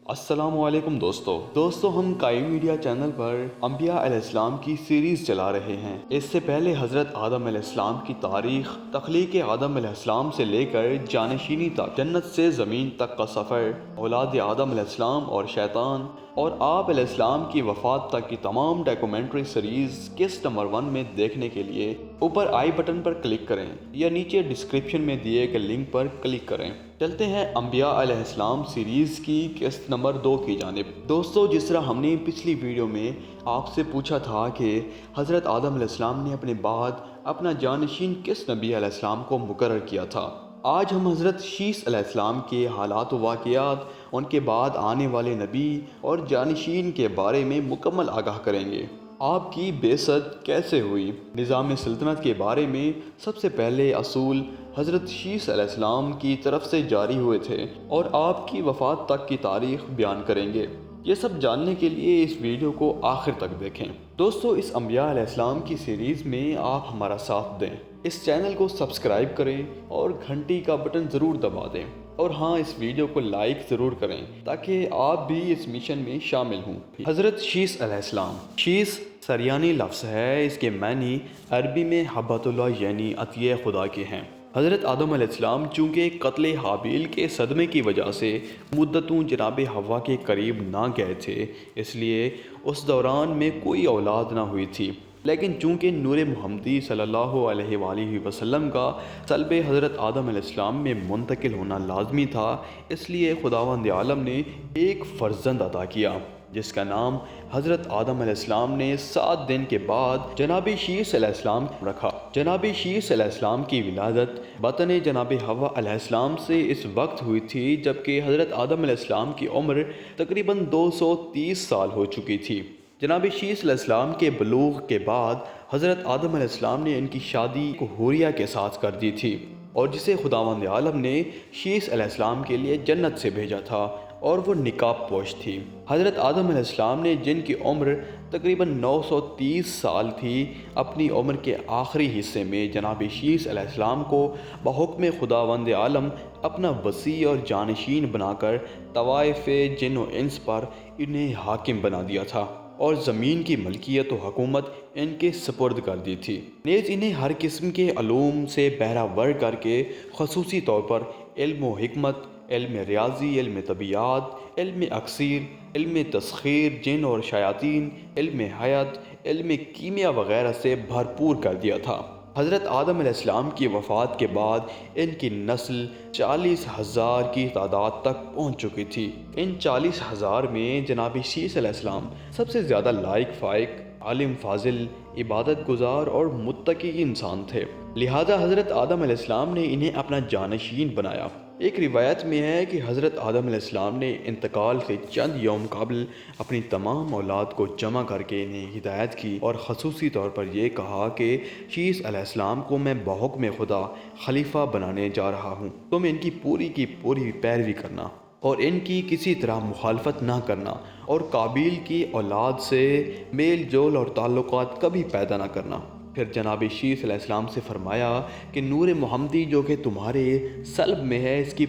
السلام علیکم دوستو ہم قائم میڈیا چینل پر انبیاء علیہ السلام کی سیریز چلا رہے ہیں۔ اس سے پہلے حضرت آدم علیہ السلام کی تاریخ، تخلیق آدم علیہ السلام سے لے کر جانشینی تک، جنت سے زمین تک کا سفر، اولاد آدم علیہ السلام اور شیطان، اور آپ علیہ السلام کی وفات تک کی تمام ڈاکومنٹری سیریز قسط نمبر 1 میں دیکھنے کے لیے اوپر آئی بٹن پر کلک کریں یا نیچے ڈسکرپشن میں دیے گئے لنک پر کلک کریں۔ چلتے ہیں انبیاء علیہ السلام سیریز کی قسط نمبر 2 کی جانب۔ دوستو، جس طرح ہم نے پچھلی ویڈیو میں آپ سے پوچھا تھا کہ حضرت آدم علیہ السلام نے اپنے بعد اپنا جانشین کس نبی علیہ السلام کو مقرر کیا تھا، آج ہم حضرت شیث علیہ السلام کے حالات و واقعات، ان کے بعد آنے والے نبی اور جانشین کے بارے میں مکمل آگاہ کریں گے۔ آپ کی بعثت کیسے ہوئی، نظام سلطنت کے بارے میں سب سے پہلے اصول حضرت شیث علیہ السلام کی طرف سے جاری ہوئے تھے، اور آپ کی وفات تک کی تاریخ بیان کریں گے۔ یہ سب جاننے کے لیے اس ویڈیو کو آخر تک دیکھیں۔ دوستو، اس انبیاء علیہ السلام کی سیریز میں آپ ہمارا ساتھ دیں، اس چینل کو سبسکرائب کریں اور گھنٹی کا بٹن ضرور دبا دیں، اور ہاں، اس ویڈیو کو لائک ضرور کریں تاکہ آپ بھی اس مشن میں شامل ہوں۔ حضرت شیث علیہ السلام۔ شیث سریانی لفظ ہے، اس کے معنی عربی میں حبۃ اللہ یعنی عطیہ خدا کے ہیں۔ حضرت آدم علیہ السلام چونکہ قتل حابیل کے صدمے کی وجہ سے مدتوں جناب حوا کے قریب نہ گئے تھے، اس لیے اس دوران میں کوئی اولاد نہ ہوئی تھی، لیکن چونکہ نور محمدی صلی اللہ علیہ وآلہ وسلم کا صلب حضرت آدم علیہ السلام میں منتقل ہونا لازمی تھا، اس لیے خداوند عالم نے ایک فرزند عطا کیا جس کا نام حضرت آدم علیہ السلام نے 7 دن کے بعد جناب شیث علیہ السلام رکھا۔ جناب شیث علیہ السلام کی ولادت بطن جناب حوا علیہ السلام سے اس وقت ہوئی تھی جبکہ حضرت آدم علیہ السلام کی عمر تقریباً 230 سال ہو چکی تھی۔ جناب شیث علیہ السلام کے بلوغ کے بعد حضرت آدم علیہ السلام نے ان کی شادی حوریہ کے ساتھ کر دی تھی، اور جسے خداوند عالم نے شیث علیہ السلام کے لیے جنت سے بھیجا تھا، اور وہ نقاب پوش تھی۔ حضرت آدم علیہ السلام نے، جن کی عمر تقریباً 930 سال تھی، اپنی عمر کے آخری حصے میں جناب شیث علیہ السلام کو بحکم خداوند عالم اپنا وصی اور جانشین بنا کر طوائف جن و انس پر انہیں حاکم بنا دیا تھا، اور زمین کی ملکیت و حکومت ان کے سپرد کر دی تھی، نیز انہیں ہر قسم کے علوم سے بہرہ ور کر کے خصوصی طور پر علم و حکمت، علم ریاضی، علم طبیعات، علم اکسیر، علم تسخیر جن اور شیاطین، علم حیات، علم کیمیا وغیرہ سے بھرپور کر دیا تھا۔ حضرت آدم علیہ السلام کی وفات کے بعد ان کی نسل 40,000 کی تعداد تک پہنچ چکی تھی۔ ان 40,000 میں جناب شیث علیہ السلام سب سے زیادہ لائق فائق، عالم فاضل، عبادت گزار اور متقی انسان تھے، لہذا حضرت آدم علیہ السلام نے انہیں اپنا جانشین بنایا۔ ایک روایت میں ہے کہ حضرت آدم علیہ السلام نے انتقال سے چند یوم قبل اپنی تمام اولاد کو جمع کر کے انہیں ہدایت کی، اور خصوصی طور پر یہ کہا کہ شیث علیہ السلام کو میں بحکم خدا خلیفہ بنانے جا رہا ہوں، تم ان کی پوری پیروی کرنا اور ان کی کسی طرح مخالفت نہ کرنا، اور قابیل کی اولاد سے میل جول اور تعلقات کبھی پیدا نہ کرنا۔ پھر جناب شیث علیہ السلام سے فرمایا کہ نور محمدی جو کہ تمہارے صلب میں ہے، اس کی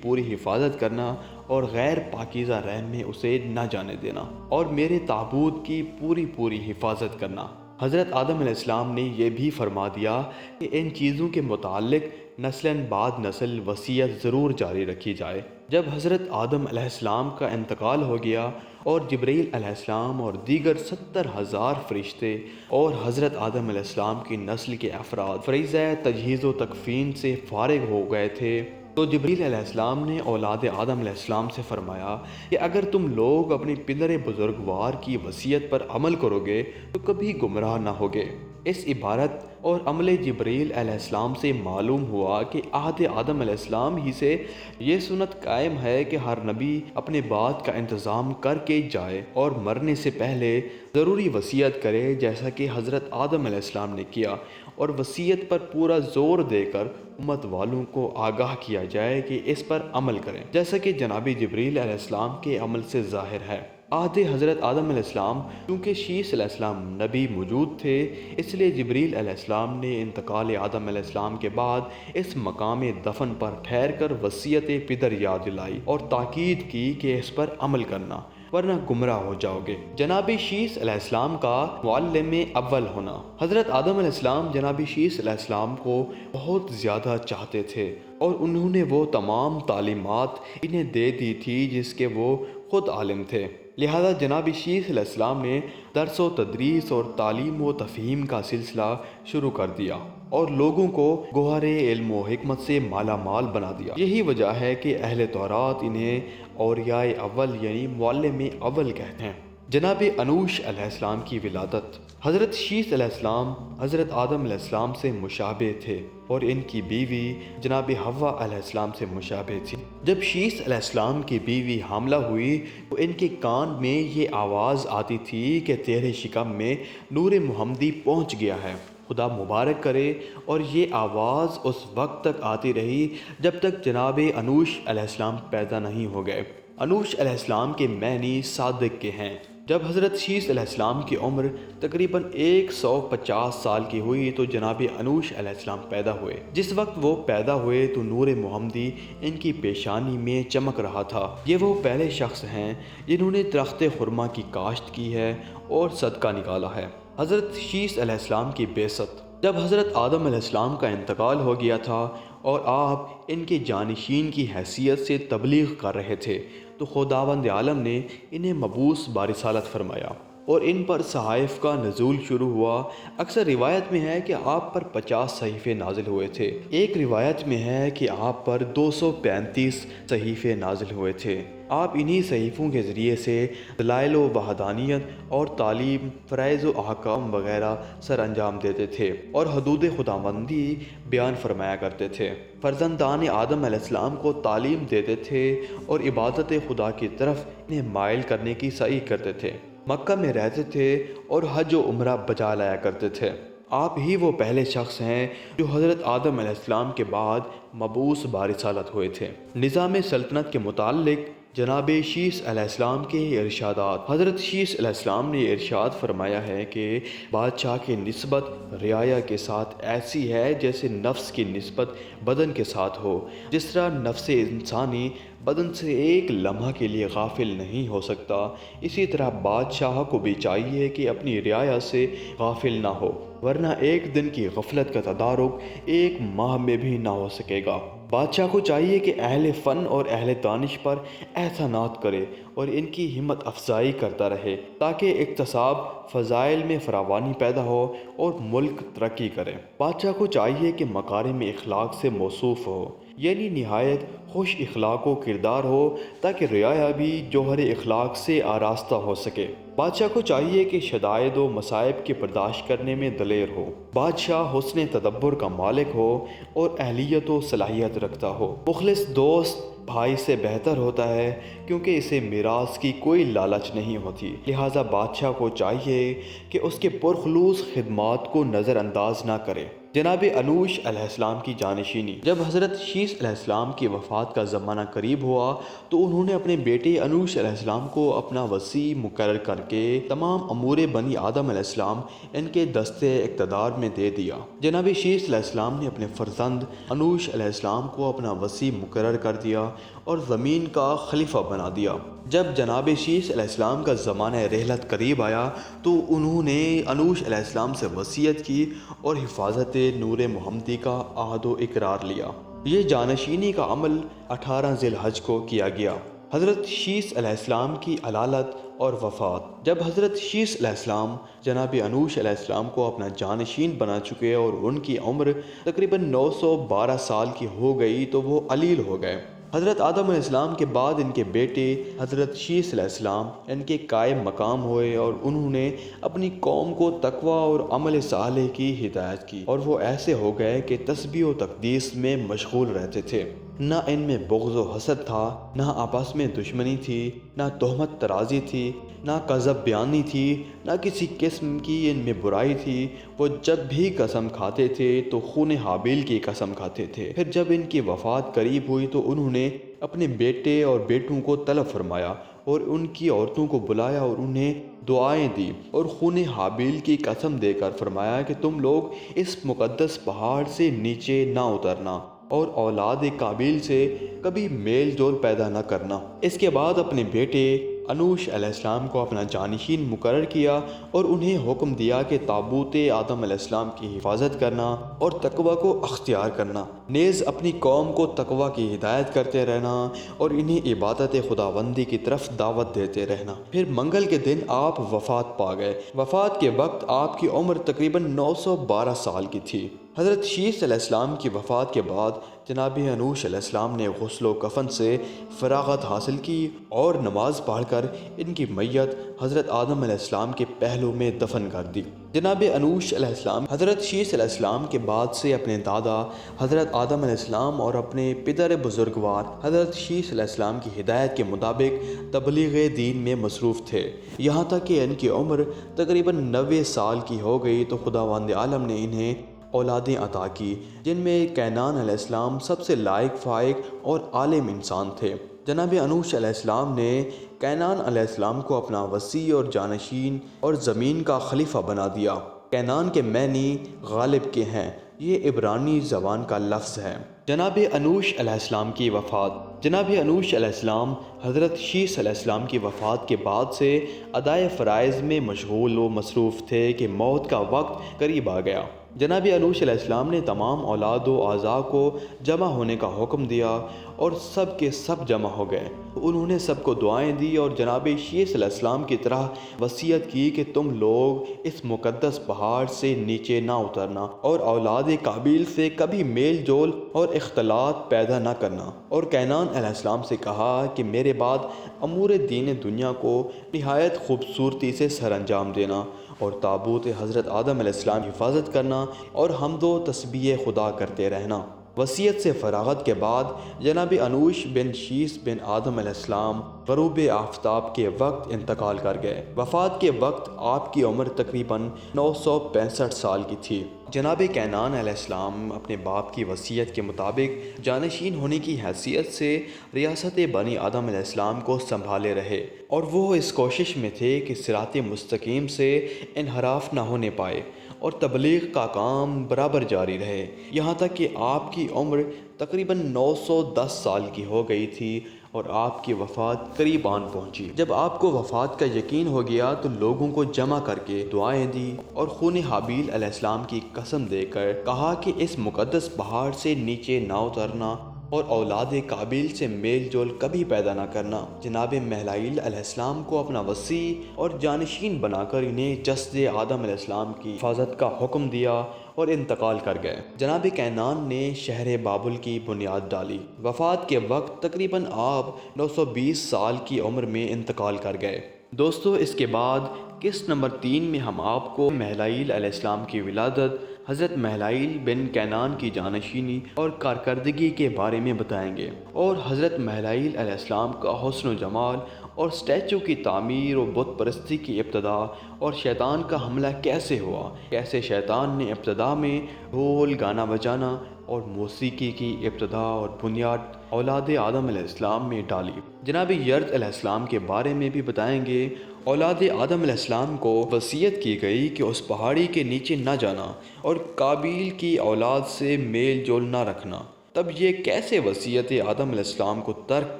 پوری حفاظت کرنا، اور غیر پاکیزہ رحم میں اسے نہ جانے دینا، اور میرے تابوت کی پوری حفاظت کرنا۔ حضرت آدم علیہ السلام نے یہ بھی فرما دیا کہ ان چیزوں کے متعلق نسلاً بعد نسل وصیت ضرور جاری رکھی جائے۔ جب حضرت آدم علیہ السلام کا انتقال ہو گیا اور جبرائیل علیہ السلام اور دیگر 70,000 فرشتے اور حضرت آدم علیہ السلام کی نسل کے افراد فریضہ تجہیز و تکفین سے فارغ ہو گئے تھے، تو جبرائیل علیہ السلام نے اولاد آدم علیہ السلام سے فرمایا کہ اگر تم لوگ اپنے پدر بزرگوار کی وصیت پر عمل کرو گے تو کبھی گمراہ نہ ہوگے۔ اس عبارت اور عمل جبرائیل علیہ السلام سے معلوم ہوا کہ عہد آدم علیہ السلام ہی سے یہ سنت قائم ہے کہ ہر نبی اپنے بعد کا انتظام کر کے جائے اور مرنے سے پہلے ضروری وصیت کرے، جیسا کہ حضرت آدم علیہ السلام نے کیا، اور وصیت پر پورا زور دے کر امت والوں کو آگاہ کیا جائے کہ اس پر عمل کریں، جیسا کہ جناب جبرائیل علیہ السلام کے عمل سے ظاہر ہے۔ عہد حضرت آدم علیہ السلام، چونکہ شیث علیہ السلام نبی موجود تھے، اس لیے جبریل علیہ السلام نے انتقال آدم علیہ السلام کے بعد اس مقام دفن پر ٹھہر کر وصیت پدر یاد دلائی اور تاکید کی کہ اس پر عمل کرنا، ورنہ گمراہ ہو جاؤ گے۔ جناب شیث علیہ السلام کا معلم اول ہونا۔ حضرت آدم علیہ السلام جناب شیث علیہ السلام کو بہت زیادہ چاہتے تھے اور انہوں نے وہ تمام تعلیمات انہیں دے دی تھی جس کے وہ خود عالم تھے، لہذا جناب شیث علیہ السلام نے درس و تدریس اور تعلیم و تفہیم کا سلسلہ شروع کر دیا اور لوگوں کو گوہر علم و حکمت سے مالا مال بنا دیا۔ یہی وجہ ہے کہ اہل تورات انہیں اولیاء اول یعنی معلم اول کہتے ہیں۔ جناب انوش علیہ السلام کی ولادت۔ حضرت شیث علیہ السلام حضرت آدم علیہ السلام سے مشابہ تھے اور ان کی بیوی جناب حوا علیہ السلام سے مشابہ تھی۔ جب شیث علیہ السلام کی بیوی حاملہ ہوئی تو ان کے کان میں یہ آواز آتی تھی کہ تیرے شکم میں نور محمدی پہنچ گیا ہے، خدا مبارک کرے، اور یہ آواز اس وقت تک آتی رہی جب تک جناب انوش علیہ السلام پیدا نہیں ہو گئے۔ انوش علیہ السلام کے معنی صادق کے ہیں۔ جب حضرت شیث علیہ السلام کی عمر تقریباً 150 سال کی ہوئی تو جناب انوش علیہ السلام پیدا ہوئے۔ جس وقت وہ پیدا ہوئے تو نور محمدی ان کی پیشانی میں چمک رہا تھا۔ یہ وہ پہلے شخص ہیں جنہوں نے درخت خرما کی کاشت کی ہے اور صدقہ نکالا ہے۔ حضرت شیث علیہ السلام کی بعثت۔ جب حضرت آدم علیہ السلام کا انتقال ہو گیا تھا اور آپ ان کے جانشین کی حیثیت سے تبلیغ کر رہے تھے تو خداوند عالم نے انہیں مبعوث برسالت فرمایا اور ان پر صحائف کا نزول شروع ہوا۔ اکثر روایت میں ہے کہ آپ پر 50 صحیفے نازل ہوئے تھے، ایک روایت میں ہے کہ آپ پر 235 صحیفے نازل ہوئے تھے۔ آپ انہی صحیفوں کے ذریعے سے دلائل و وحدانیت اور تعلیم، فرائض و احکام وغیرہ سر انجام دیتے تھے اور حدود خداوندی بیان فرمایا کرتے تھے۔ فرزندان آدم علیہ السلام کو تعلیم دیتے تھے اور عبادت خدا کی طرف انہیں مائل کرنے کی سعی کرتے تھے۔ مکہ میں رہتے تھے اور حج و عمرہ بجا لایا کرتے تھے۔ آپ ہی وہ پہلے شخص ہیں جو حضرت آدم علیہ السلام کے بعد مبعوث برسالت ہوئے تھے۔ نظام سلطنت کے متعلق جناب شیث علیہ السلام کے ارشادات۔ حضرت شیث علیہ السلام نے ارشاد فرمایا ہے کہ بادشاہ کی نسبت رعایا کے ساتھ ایسی ہے جیسے نفس کی نسبت بدن کے ساتھ ہو۔ جس طرح نفس انسانی بدن سے ایک لمحہ کے لیے غافل نہیں ہو سکتا، اسی طرح بادشاہ کو بھی چاہیے کہ اپنی رعایا سے غافل نہ ہو، ورنہ ایک دن کی غفلت کا تدارک ایک ماہ میں بھی نہ ہو سکے گا۔ بادشاہ کو چاہیے کہ اہل فن اور اہل دانش پر احسانات کرے اور ان کی ہمت افزائی کرتا رہے تاکہ اقتصاب فضائل میں فراوانی پیدا ہو اور ملک ترقی کرے۔ بادشاہ کو چاہیے کہ مکارم اخلاق سے موصوف ہو، یعنی نہایت خوش اخلاق و کردار ہو تاکہ رعایا بھی جوہر اخلاق سے آراستہ ہو سکے۔ بادشاہ کو چاہیے کہ شدائد و مصائب کی برداشت کرنے میں دلیر ہو۔ بادشاہ حسن تدبر کا مالک ہو اور اہلیت و صلاحیت رکھتا ہو۔ مخلص دوست بھائی سے بہتر ہوتا ہے کیونکہ اسے میراث کی کوئی لالچ نہیں ہوتی، لہٰذا بادشاہ کو چاہیے کہ اس کے پرخلوص خدمات کو نظر انداز نہ کرے۔ جناب انوش علیہ السلام کی جانشینی۔ جب حضرت شیث علیہ السلام کی وفات کا زمانہ قریب ہوا تو انہوں نے اپنے بیٹے انوش علیہ السلام کو اپنا وصی مقرر کر کے تمام امور بنی آدم علیہ السلام ان کے دستے اقتدار میں دے دیا۔ جناب شیث علیہ السلام نے اپنے فرزند انوش علیہ السلام کو اپنا وصی مقرر کر دیا اور زمین کا خلیفہ بنا دیا۔ جب جناب شیث علیہ السلام کا زمانہ رحلت قریب آیا تو انہوں نے انوش علیہ السلام سے وصیت کی اور حفاظت نور محمدی کا عہد و اقرار لیا۔ یہ جانشینی کا عمل 18 ذی الحج کو کیا گیا۔ حضرت شیث علیہ السلام کی علالت اور وفات۔ جب حضرت شیث علیہ السلام جناب انوش علیہ السلام کو اپنا جانشین بنا چکے اور ان کی عمر تقریباً 912 سال کی ہو گئی تو وہ علیل ہو گئے۔ حضرت آدم علیہ السلام کے بعد ان کے بیٹے حضرت شیث علیہ السلام ان کے قائم مقام ہوئے اور انہوں نے اپنی قوم کو تقوی اور عمل صالح کی ہدایت کی، اور وہ ایسے ہو گئے کہ تسبیح و تقدیس میں مشغول رہتے تھے۔ نہ ان میں بغض و حسد تھا، نہ آپس میں دشمنی تھی، نہ تہمت ترازی تھی، نہ کذب بیانی تھی، نہ کسی قسم کی ان میں برائی تھی۔ وہ جب بھی قسم کھاتے تھے تو خون حابیل کی قسم کھاتے تھے۔ پھر جب ان کی وفات قریب ہوئی تو انہوں نے اپنے بیٹے اور بیٹوں کو طلب فرمایا اور ان کی عورتوں کو بلایا اور انہیں دعائیں دی اور خون حابیل کی قسم دے کر فرمایا کہ تم لوگ اس مقدس پہاڑ سے نیچے نہ اترنا اور اولاد قابیل سے کبھی میل جول پیدا نہ کرنا۔ اس کے بعد اپنے بیٹے انوش علیہ السلام کو اپنا جانشین مقرر کیا اور انہیں حکم دیا کہ تابوت آدم علیہ السلام کی حفاظت کرنا اور تقوی کو اختیار کرنا، نیز اپنی قوم کو تقوی کی ہدایت کرتے رہنا اور انہیں عبادت خداوندی کی طرف دعوت دیتے رہنا۔ پھر منگل کے دن آپ وفات پا گئے۔ وفات کے وقت آپ کی عمر تقریباً 912 سال کی تھی۔ حضرت شیس علیہ السلام کی وفات کے بعد جناب انوش علیہ السلام نے غسل و کفن سے فراغت حاصل کی اور نماز پڑھ کر ان کی میت حضرت آدم علیہ السلام کے پہلو میں دفن کر دی۔ جناب انوش علیہ السلام حضرت شیس علیہ السلام کے بعد سے اپنے دادا حضرت آدم علیہ السلام اور اپنے پدر بزرگوار حضرت شیس علیہ السلام کی ہدایت کے مطابق تبلیغ دین میں مصروف تھے، یہاں تک کہ ان کی عمر تقریباً 90 سال کی ہو گئی تو خداوند عالم نے انہیں اولادیں عطا کی، جن میں کینان علیہ السلام سب سے لائق فائق اور عالم انسان تھے۔ جناب انوش علیہ السلام نے کینان علیہ السلام کو اپنا وصی اور جانشین اور زمین کا خلیفہ بنا دیا۔ کینان کے معنی غالب کے ہیں، یہ عبرانی زبان کا لفظ ہے۔ جناب انوش علیہ السلام کی وفات۔ جناب انوش علیہ السلام حضرت شیس علیہ السلام کی وفات کے بعد سے ادائے فرائض میں مشغول و مصروف تھے کہ موت کا وقت قریب آ گیا۔ جناب انوش علیہ السلام نے تمام اولاد و اعضاء کو جمع ہونے کا حکم دیا اور سب کے سب جمع ہو گئے۔ انہوں نے سب کو دعائیں دی اور جناب شیس علیہ السلام کی طرح وصیت کی کہ تم لوگ اس مقدس پہاڑ سے نیچے نہ اترنا اور اولاد قابیل سے کبھی میل جول اور اختلاط پیدا نہ کرنا، اور کینان علیہ السلام سے کہا کہ میرے بعد امور دین دنیا کو نہایت خوبصورتی سے سر انجام دینا اور تابوت حضرت آدم علیہ السلام کی حفاظت کرنا اور حمد و تسبیح خدا کرتے رہنا۔ وصیت سے فراغت کے بعد جناب انوش بن شیس بن آدم علیہ السلام غروب آفتاب کے وقت انتقال کر گئے۔ وفات کے وقت آپ کی عمر تقریباً 965 سال کی تھی۔ جناب کینان علیہ السلام اپنے باپ کی وصیت کے مطابق جانشین ہونے کی حیثیت سے ریاست بنی آدم علیہ السلام کو سنبھالے رہے، اور وہ اس کوشش میں تھے کہ صراط مستقیم سے انحراف نہ ہونے پائے اور تبلیغ کا کام برابر جاری رہے، یہاں تک کہ آپ کی عمر تقریباً 910 سال کی ہو گئی تھی اور آپ کی وفات قریب آن پہنچی۔ جب آپ کو وفات کا یقین ہو گیا تو لوگوں کو جمع کر کے دعائیں دی اور خون حابیل علیہ السلام کی قسم دے کر کہا کہ اس مقدس پہاڑ سے نیچے نہ اترنا اور اولاد قابیل سے میل جول کبھی پیدا نہ کرنا۔ جناب میلائیل علیہ السلام کو اپنا وصی اور جانشین بنا کر انہیں جسد آدم علیہ السلام کی حفاظت کا حکم دیا اور انتقال کر گئے۔ جناب کینان نے شہر بابل کی بنیاد ڈالی۔ وفات کے وقت تقریباً آپ 920 سال کی عمر میں انتقال کر گئے۔ دوستو، اس کے بعد قسط نمبر 3 میں ہم آپ کو میلائیل علیہ السلام کی ولادت، حضرت میلائیل بن کینان کی جانشینی اور کارکردگی کے بارے میں بتائیں گے، اور حضرت میلائیل علیہ السلام کا حسن و جمال اور اسٹیچو کی تعمیر و بت پرستی کی ابتدا اور شیطان کا حملہ کیسے ہوا، کیسے شیطان نے ابتدا میں ڈھول، گانا بجانا اور موسیقی کی ابتدا اور بنیاد اولاد آدم علیہ السلام میں ڈالی۔ جناب یرد علیہ السلام کے بارے میں بھی بتائیں گے۔ اولاد آدم علیہ السلام کو وصیت کی گئی کہ اس پہاڑی کے نیچے نہ جانا اور قابیل کی اولاد سے میل جول نہ رکھنا۔ تب یہ کیسے وصیت آدم علیہ السلام کو ترک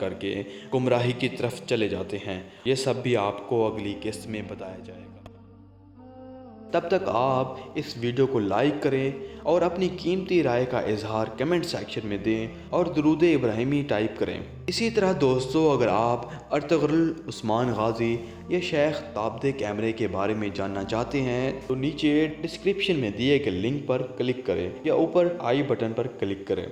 کر کے گمراہی کی طرف چلے جاتے ہیں، یہ سب بھی آپ کو اگلی قسط میں بتایا جائے گا۔ تب تک آپ اس ویڈیو کو لائک کریں اور اپنی قیمتی رائے کا اظہار کمنٹ سیکشن میں دیں اور درود ابراہیمی ٹائپ کریں۔ اسی طرح دوستو، اگر آپ ارطغرل عثمان غازی یا شیخ تابد کیمرے کے بارے میں جاننا چاہتے ہیں تو نیچے ڈسکرپشن میں دیے گئے لنک پر کلک کریں یا اوپر آئی بٹن پر کلک کریں۔